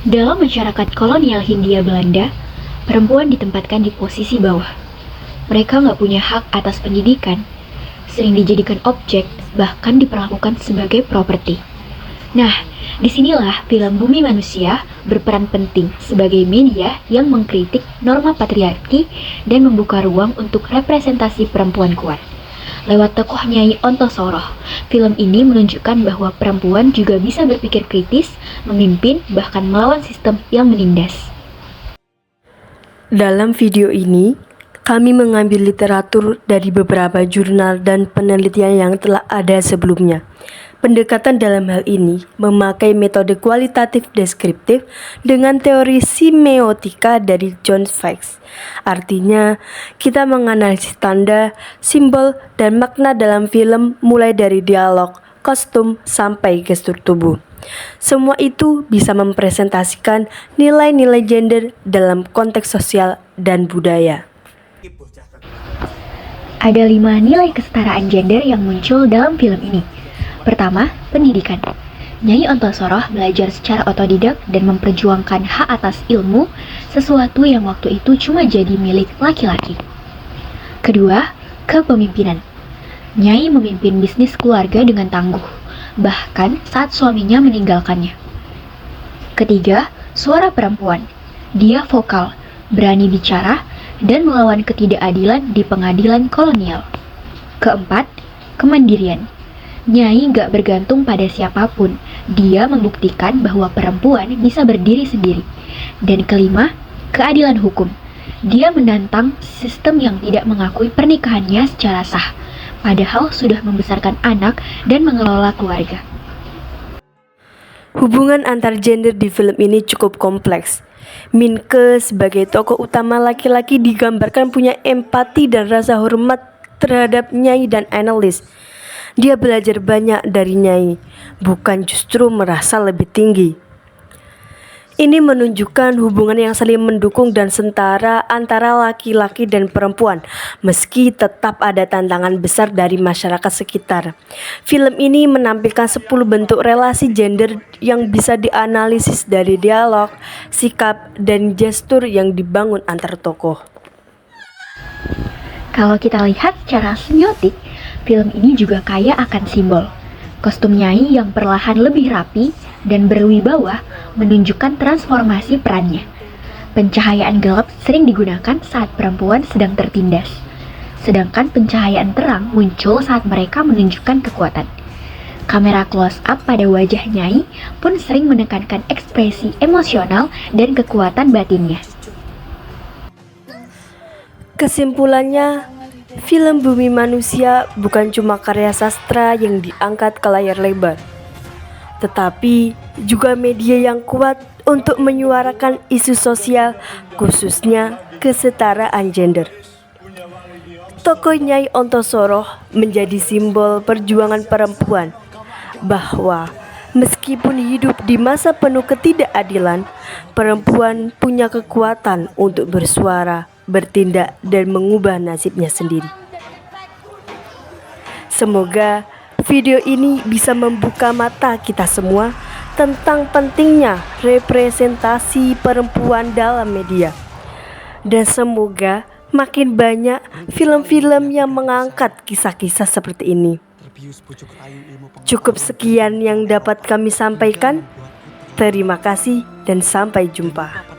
Dalam masyarakat kolonial Hindia Belanda, perempuan ditempatkan di posisi bawah. Mereka nggak punya hak atas pendidikan, sering dijadikan objek, bahkan diperlakukan sebagai properti. Nah, disinilah film Bumi Manusia berperan penting sebagai media yang mengkritik norma patriarki dan membuka ruang untuk representasi perempuan kuat. Lewat tokoh Nyai Ontosoroh, film ini menunjukkan bahwa perempuan juga bisa berpikir kritis, memimpin, bahkan melawan sistem yang menindas. Dalam video ini, kami mengambil literatur dari beberapa jurnal dan penelitian yang telah ada sebelumnya. Pendekatan dalam hal ini memakai metode kualitatif deskriptif dengan teori semiotika dari John Fox. Artinya, kita menganalisis tanda, simbol, dan makna dalam film mulai dari dialog, kostum, sampai gestur tubuh. Semua itu bisa mempresentasikan nilai-nilai gender dalam konteks sosial dan budaya. Ada 5 nilai kesetaraan gender yang muncul dalam film ini. Pertama, pendidikan. Nyai Ontosoroh belajar secara otodidak dan memperjuangkan hak atas ilmu, sesuatu yang waktu itu cuma jadi milik laki-laki. Kedua, kepemimpinan. Nyai memimpin bisnis keluarga dengan tangguh, bahkan saat suaminya meninggalkannya. Ketiga, suara perempuan. Dia vokal, berani bicara, dan melawan ketidakadilan di pengadilan kolonial. Keempat, kemandirian. Nyai gak bergantung pada siapapun, dia membuktikan bahwa perempuan bisa berdiri sendiri. Dan kelima, keadilan hukum. Dia menantang sistem yang tidak mengakui pernikahannya secara sah, padahal sudah membesarkan anak dan mengelola keluarga. Hubungan antar gender di film ini cukup kompleks. Minke sebagai tokoh utama laki-laki digambarkan punya empati dan rasa hormat terhadap Nyai dan Annelies. Dia belajar banyak dari Nyai, bukan justru merasa lebih tinggi. Ini menunjukkan hubungan yang saling mendukung dan setara antara laki-laki dan perempuan, meski tetap ada tantangan besar dari masyarakat sekitar. Film ini menampilkan 10 bentuk relasi gender yang bisa dianalisis dari dialog, sikap, dan gestur yang dibangun antar tokoh. Kalau kita lihat secara semiotik, film ini juga kaya akan simbol. Kostum Nyai yang perlahan lebih rapi dan berwibawa menunjukkan transformasi perannya. Pencahayaan gelap sering digunakan saat perempuan sedang tertindas, sedangkan pencahayaan terang muncul saat mereka menunjukkan kekuatan. Kamera close-up pada wajah Nyai pun sering menekankan ekspresi emosional dan kekuatan batinnya. Kesimpulannya, film Bumi Manusia bukan cuma karya sastra yang diangkat ke layar lebar, tetapi juga media yang kuat untuk menyuarakan isu sosial, khususnya kesetaraan gender. Tokoh Nyai Ontosoroh menjadi simbol perjuangan perempuan, bahwa meskipun hidup di masa penuh ketidakadilan, perempuan punya kekuatan untuk bersuara, bertindak, dan mengubah nasibnya sendiri. Semoga video ini bisa membuka mata kita semua tentang pentingnya representasi perempuan dalam media. Dan semoga makin banyak film-film yang mengangkat kisah-kisah seperti ini. Cukup sekian yang dapat kami sampaikan. Terima kasih dan sampai jumpa.